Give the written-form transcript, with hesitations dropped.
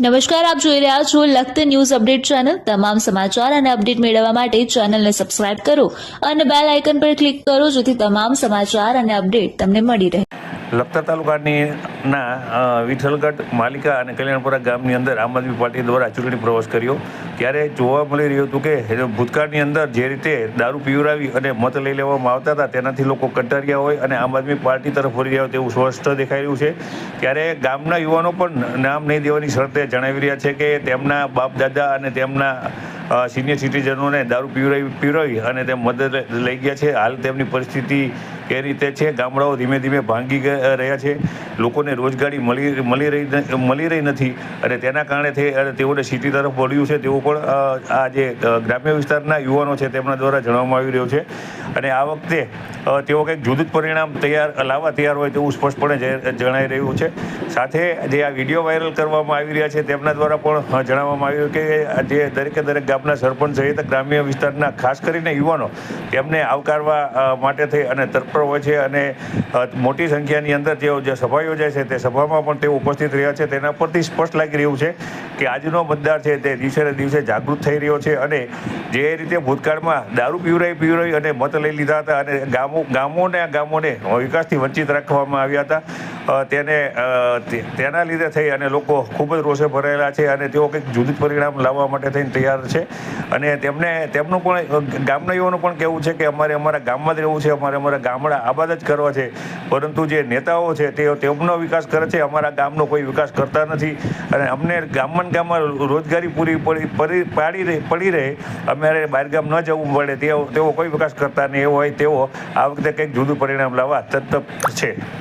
નમસ્કાર, આપ જોઈ રહ્યા છો લખત ન્યૂઝ અપડેટ ચેનલ। તમામ સમાચાર અને અપડેટ મેળવવા માટે ચેનલને સબસ્ક્રાઇબ કરો અને બેલ આઇકન પર ક્લિક કરો, જેથી તમામ સમાચાર અને અપડેટ તમને મળી રહે। લખતર તાલુકાના વિઠ્ઠલગઢ, માલિકા અને કલ્યાણપુરા ગામની અંદર આમ આદમી પાર્ટી દ્વારા ચૂંટણી પ્રવાસ કર્યો ત્યારે જોવા મળી રહ્યું હતું કે ભૂતકાળની અંદર જે રીતે દારૂ પીવડાવી અને મત લઈ લેવામાં આવતા હતા તેનાથી લોકો કંટાળ્યા હોય અને આમ આદમી પાર્ટી તરફ વળી રહ્યા તેવું સ્પષ્ટ દેખાઈ રહ્યું છે। ત્યારે ગામના યુવાનો પણ નામ નહીં દેવાની શરતે જણાવી રહ્યા છે કે તેમના બાપ દાદા અને તેમના સિનિયર સિટીઝનોને દારૂ પીવડાવી અને તે મદદ લઈ ગયા છે। હાલ તેમની પરિસ્થિતિ એ રીતે છે, ગામડાઓ ધીમે ધીમે ભાંગી રહ્યા છે, લોકોને રોજગારી મળી રહી નથી અને તેના કારણે તેઓને સિટી તરફ વળ્યું છે તેવું પણ આ જે ગ્રામ્ય વિસ્તારના યુવાનો છે તેમના દ્વારા જણાવવામાં આવી રહ્યું છે। અને આ વખતે તેઓ કંઈક જુદું જ પરિણામ લાવવા તૈયાર હોય તેવું સ્પષ્ટપણે જણાઈ રહ્યું છે। સાથે જે આ વિડીયો વાયરલ કરવામાં આવી રહ્યા છે તેમના દ્વારા પણ જણાવવામાં આવ્યું કે જે દરેક ગામના સરપંચ સહિત ગ્રામ્ય વિસ્તારના ખાસ કરીને યુવાનો તેમને આવકારવા માટે થઈ અને તત્પર હોય છે અને મોટી સંખ્યાની અંદર જે સભા યોજાય છે તે સભામાં પણ તેઓ ઉપસ્થિત રહ્યા છે। તેના પરથી સ્પષ્ટ લાગી રહ્યું છે કે આજનો મતદાર છે તે દિવસે ને દિવસે જાગૃત થઈ રહ્યો છે અને જે રીતે ભૂતકાળમાં દારૂ પીવડાવી અને મત લઈ લીધા હતા અને ગામોને વિકાસથી વંચિત રાખવામાં આવ્યા હતા તેના લીધે થઈ અને લોકો ખૂબ જ રોષે ભરાયેલા છે અને તેઓ કંઈક જુદું પરિણામ લાવવા માટે થઈને તૈયાર છે। અને તેમનું પણ ગામના યુવાનું પણ કહેવું છે કે અમારે અમારા ગામમાં જ રહેવું છે, અમારા ગામડા આબાદ જ કરવા છે, પરંતુ જે નેતાઓ છે તેમનો વિકાસ કરે છે, અમારા ગામનો કોઈ વિકાસ કરતા નથી અને અમને ગામમાં રોજગારી પૂરી પડી રહે, અમારે બહારગામ ન જવું પડે તેઓ કોઈ વિકાસ કરતા નહીં હોય તેઓ આ વખતે કંઈક જુદું પરિણામ લાવવા તત્પર છે।